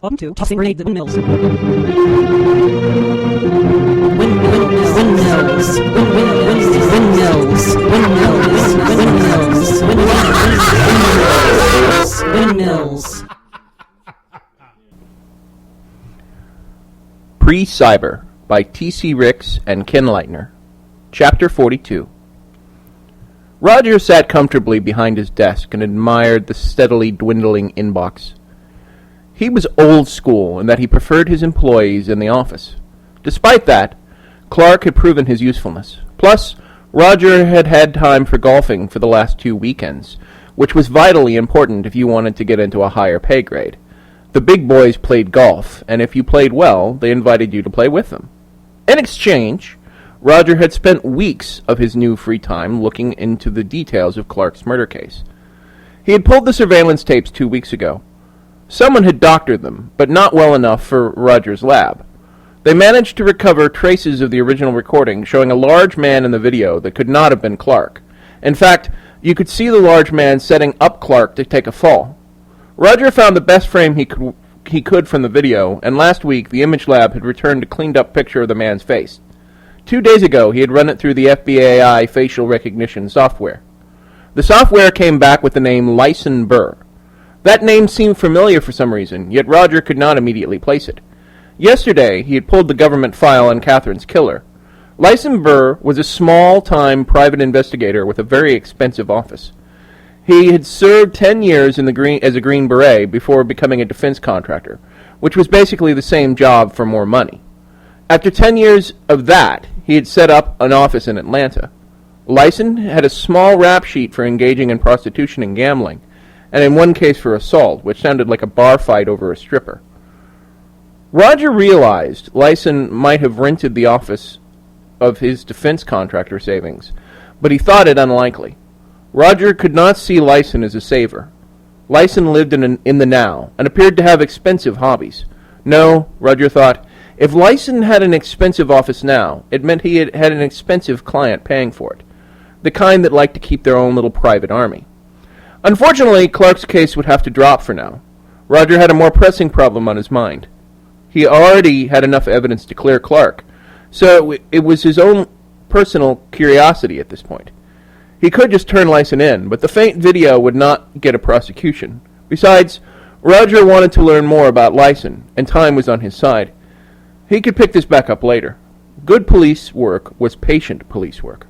Welcome to Tossing Grenade the Windmills. Windmills. Precyber by T.C. Ricks and Ken Leitner. Chapter 42. Roger sat comfortably behind his desk and admired the steadily dwindling inbox. He was old school in that he preferred his employees in the office. Despite that, Clarke had proven his usefulness. Plus, Roger had had time for golfing for the last 2 weekends, which was vitally important if you wanted to get into a higher pay grade. The big boys played golf, and if you played well, they invited you to play with them. In exchange, Roger had spent weeks of his new free time looking into the details of Clarke's murder case. He had pulled the surveillance tapes 2 weeks ago. Someone had doctored them, but not well enough for Roger's lab. They managed to recover traces of the original recording showing a large man in the video that could not have been Clarke. In fact, you could see the large man setting up Clarke to take a fall. Roger found the best frame he could from the video, and last week the image lab had returned a cleaned-up picture of the man's face. 2 days ago, he had run it through the FBI facial recognition software. The software came back with the name Lyson Burr. That name seemed familiar for some reason, yet Roger could not immediately place it. Yesterday, he had pulled the government file on Catherine's killer. Lyson Burr was a small-time private investigator with a very expensive office. He had served 10 years as a Green Beret before becoming a defense contractor, which was basically the same job for more money. After 10 years of that, he had set up an office in Atlanta. Lyson had a small rap sheet for engaging in prostitution and gambling, and in one case for assault, which sounded like a bar fight over a stripper. Roger realized Lyson might have rented the office of his defense contractor savings, but he thought it unlikely. Roger could not see Lyson as a saver. Lyson lived in the now, and appeared to have expensive hobbies. No, Roger thought, if Lyson had an expensive office now, it meant he had an expensive client paying for it, the kind that liked to keep their own little private army. Unfortunately, Clarke's case would have to drop for now. Roger had a more pressing problem on his mind. He already had enough evidence to clear Clarke, so it was his own personal curiosity at this point. He could just turn Lyson in, but the faint video would not get a prosecution. Besides, Roger wanted to learn more about Lyson, and time was on his side. He could pick this back up later. Good police work was patient police work.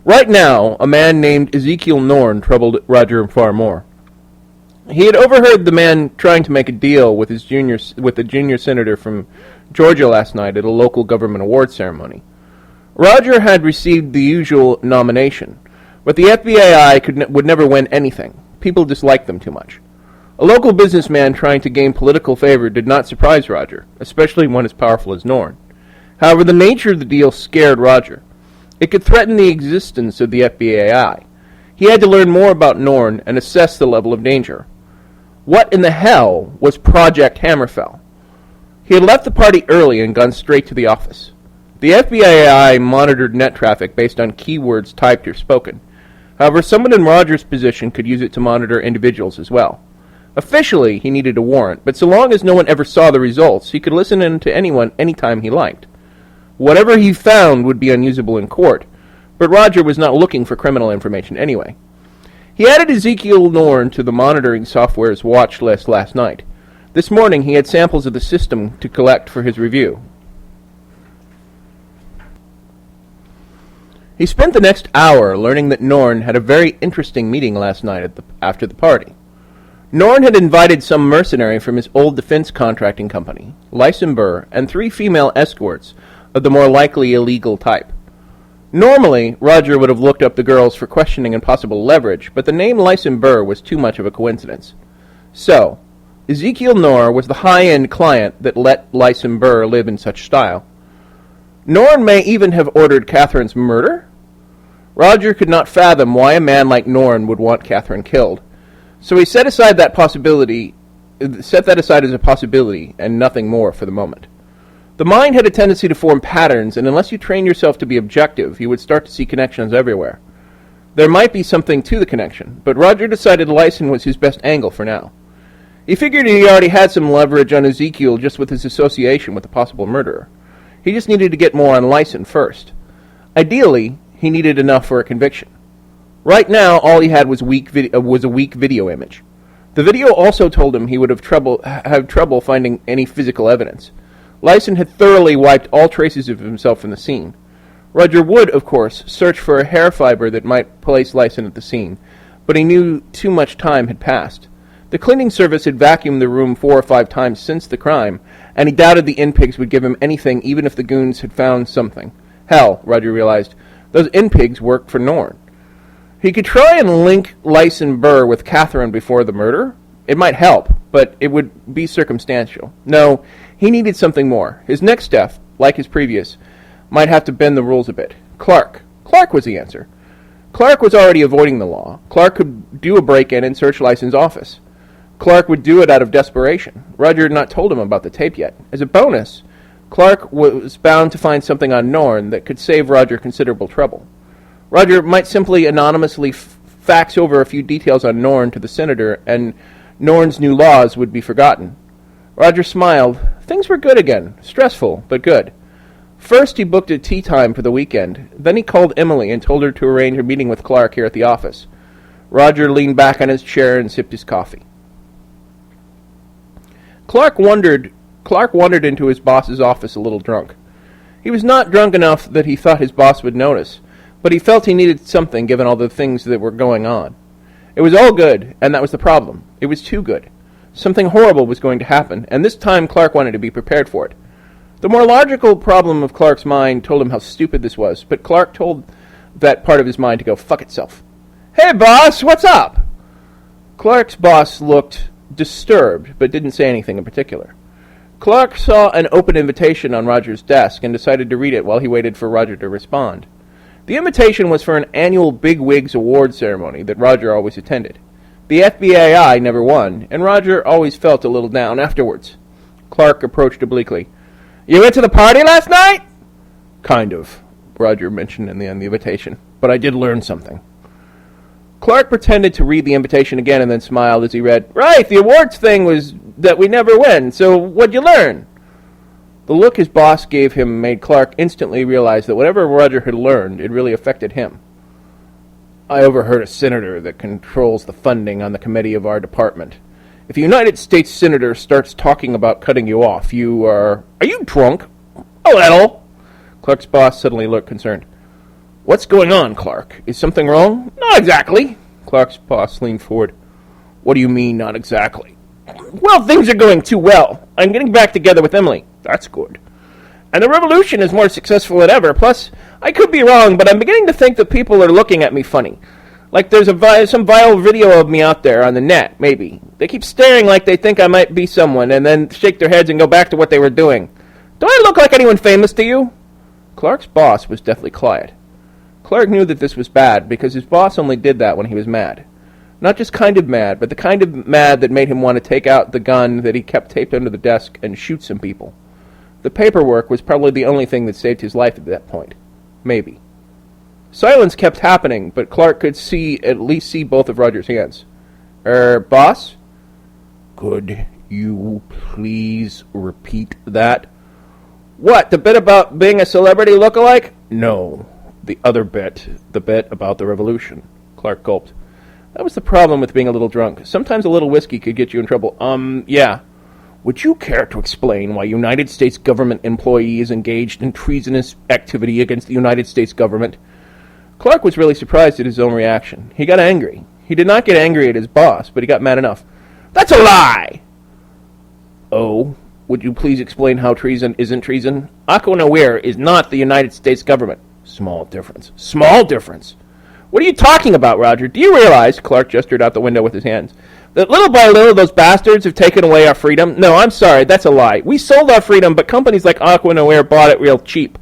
Right now, a man named Ezekiel Norn troubled Roger far more. He had overheard the man trying to make a deal with the junior senator from Georgia last night at a local government award ceremony. Roger had received the usual nomination, but the FBI would never win anything. People disliked them too much. A local businessman trying to gain political favor did not surprise Roger, especially one as powerful as Norn. However, the nature of the deal scared Roger. It could threaten the existence of the FBI. He had to learn more about Norn and assess the level of danger. What in the hell was Project Hammerfell? He had left the party early and gone straight to the office. The FBI monitored net traffic based on keywords typed or spoken. However, someone in Roger's position could use it to monitor individuals as well. Officially, he needed a warrant, but so long as no one ever saw the results, he could listen in to anyone anytime he liked. Whatever he found would be unusable in court, but Roger was not looking for criminal information anyway. He added Ezekiel Norn to the monitoring software's watch list last night. This morning he had samples of the system to collect for his review. He spent the next hour learning that Norn had a very interesting meeting last night after the party. Norn had invited some mercenary from his old defense contracting company, Lyson Burr, and 3 female escorts of the more likely illegal type. Normally, Roger would have looked up the girls for questioning and possible leverage, but the name Lyson Burr was too much of a coincidence. So, Ezekiel Norn was the high-end client that let Lyson Burr live in such style. Norn may even have ordered Catherine's murder? Roger could not fathom why a man like Norn would want Catherine killed. So he set that aside as a possibility and nothing more for the moment. The mind had a tendency to form patterns, and unless you train yourself to be objective, you would start to see connections everywhere. There might be something to the connection, but Roger decided Lyson was his best angle for now. He figured he already had some leverage on Ezekiel just with his association with the possible murderer. He just needed to get more on Lyson first. Ideally, he needed enough for a conviction. Right now, all he had was a weak video image. The video also told him he would have trouble finding any physical evidence. Lyson had thoroughly wiped all traces of himself from the scene. Roger would, of course, search for a hair fiber that might place Lyson at the scene, but he knew too much time had passed. The cleaning service had vacuumed the room 4 or 5 times since the crime, and he doubted the inn-pigs would give him anything even if the goons had found something. Hell, Roger realized, those inn-pigs worked for Norn. He could try and link Lyson Burr with Catherine before the murder. It might help, but it would be circumstantial. No, he needed something more. His next step, like his previous, might have to bend the rules a bit. Clarke. Clarke was the answer. Clarke was already avoiding the law. Clarke could do a break-in and search Lyson's office. Clarke would do it out of desperation. Roger had not told him about the tape yet. As a bonus, Clarke was bound to find something on Norn that could save Roger considerable trouble. Roger might simply anonymously fax over a few details on Norn to the senator, and Norn's new laws would be forgotten. Roger smiled. Things were good again. Stressful, but good. First, he booked a tea time for the weekend. Then he called Emily and told her to arrange a meeting with Clarke here at the office. Roger leaned back on his chair and sipped his coffee. Clarke wandered into his boss's office a little drunk. He was not drunk enough that he thought his boss would notice, but he felt he needed something given all the things that were going on. It was all good, and that was the problem. It was too good. Something horrible was going to happen, and this time Clarke wanted to be prepared for it. The more logical problem of Clarke's mind told him how stupid this was, but Clarke told that part of his mind to go fuck itself. Hey, boss, what's up? Clarke's boss looked disturbed, but didn't say anything in particular. Clarke saw an open invitation on Roger's desk and decided to read it while he waited for Roger to respond. The invitation was for an annual Bigwigs award ceremony that Roger always attended. The FBAI never won, and Roger always felt a little down afterwards. Clarke approached obliquely. You went to the party last night? Kind of, Roger mentioned in the invitation, but I did learn something. Clarke pretended to read the invitation again and then smiled as he read, Right, the awards thing was that we never win, so what'd you learn? The look his boss gave him made Clarke instantly realize that whatever Roger had learned, it really affected him. I overheard a senator that controls the funding on the committee of our department. If a United States senator starts talking about cutting you off, you are... Are you drunk? A little. Clarke's boss suddenly looked concerned. What's going on, Clarke? Is something wrong? Not exactly. Clarke's boss leaned forward. What do you mean, not exactly? Well, things are going too well. I'm getting back together with Emily. That's good. And the revolution is more successful than ever. Plus, I could be wrong, but I'm beginning to think that people are looking at me funny. Like there's some viral video of me out there on the net, maybe. They keep staring like they think I might be someone, and then shake their heads and go back to what they were doing. Do I look like anyone famous to you? Clarke's boss was deathly quiet. Clarke knew that this was bad, because his boss only did that when he was mad. Not just kind of mad, but the kind of mad that made him want to take out the gun that he kept taped under the desk and shoot some people. The paperwork was probably the only thing that saved his life at that point. Maybe. Silence kept happening, but Clarke could at least see both of Roger's hands. Boss? Could you please repeat that? What, the bit about being a celebrity lookalike? No, the other bit. The bit about the revolution. Clarke gulped. That was the problem with being a little drunk. Sometimes a little whiskey could get you in trouble. Yeah. Would you care to explain why United States government employees engaged in treasonous activity against the United States government? Clarke was really surprised at his own reaction. He got angry. He did not get angry at his boss, but he got mad enough. That's a lie! Oh, would you please explain how treason isn't treason? Aquanaware is not the United States government. Small difference. Small difference. What are you talking about, Roger? Do you realize, Clarke gestured out the window with his hands, that little by little those bastards have taken away our freedom? No, I'm sorry, that's a lie. We sold our freedom, but companies like Aquanaware bought it real cheap.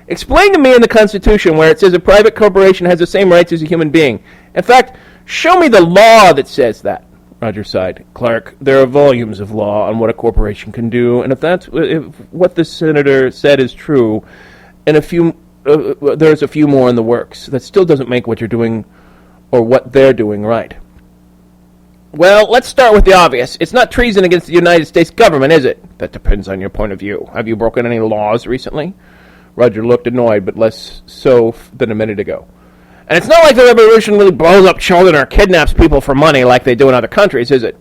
Explain to me in the Constitution where it says a private corporation has the same rights as a human being. In fact, show me the law that says that. Roger sighed. Clarke, there are volumes of law on what a corporation can do, and if what the senator said is true, and there's a few more in the works, that still doesn't make what you're doing or what they're doing right. Well, let's start with the obvious. It's not treason against the United States government, is it? That depends on your point of view. Have you broken any laws recently? Roger looked annoyed, but less so than a minute ago. And it's not like the revolution really blows up children or kidnaps people for money like they do in other countries, is it?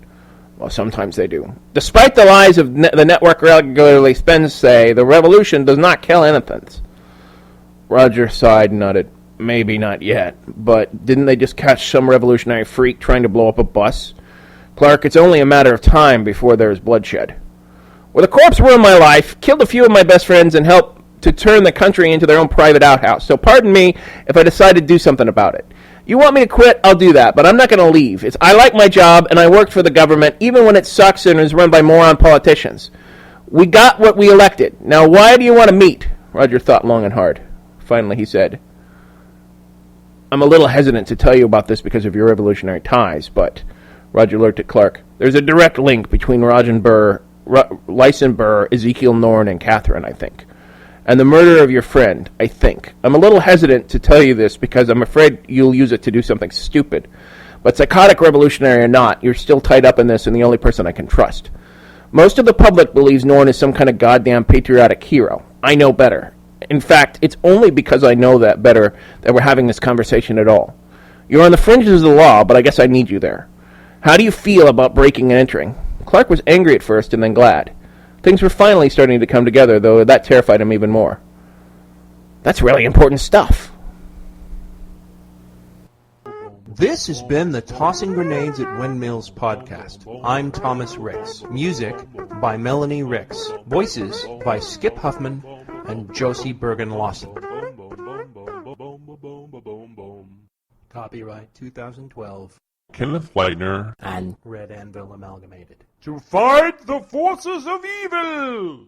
Well, sometimes they do. Despite the lies of the network regularly spends say, the revolution does not kill innocents. Roger sighed and nodded. Maybe not yet, but didn't they just catch some revolutionary freak trying to blow up a bus? Clarke, it's only a matter of time before there is bloodshed. Well, the corpse ruined my life, killed a few of my best friends, and helped to turn the country into their own private outhouse. So pardon me if I decide to do something about it. You want me to quit? I'll do that, but I'm not going to leave. I like my job, and I worked for the government, even when it sucks and is run by moron politicians. We got what we elected. Now, why do you want to meet? Roger thought long and hard. Finally, he said, I'm a little hesitant to tell you about this because of your revolutionary ties, but Roger looked at Clarke. There's a direct link between Lyson Burr, Ezekiel Norn, and Catherine, I think. And the murder of your friend, I think. I'm a little hesitant to tell you this because I'm afraid you'll use it to do something stupid. But psychotic revolutionary or not, you're still tied up in this and the only person I can trust. Most of the public believes Norn is some kind of goddamn patriotic hero. I know better. In fact, it's only because I know that better that we're having this conversation at all. You're on the fringes of the law, but I guess I need you there. How do you feel about breaking and entering? Clarke was angry at first and then glad. Things were finally starting to come together, though that terrified him even more. That's really important stuff. This has been the Tossing Grenades at Windmills podcast. I'm Thomas Ricks. Music by Melanie Ricks. Voices by Skip Huffman and Josie Bergen-Lawson. Copyright 2012. Kenneth Leitner And Red Anvil Amalgamated. to fight the forces of evil!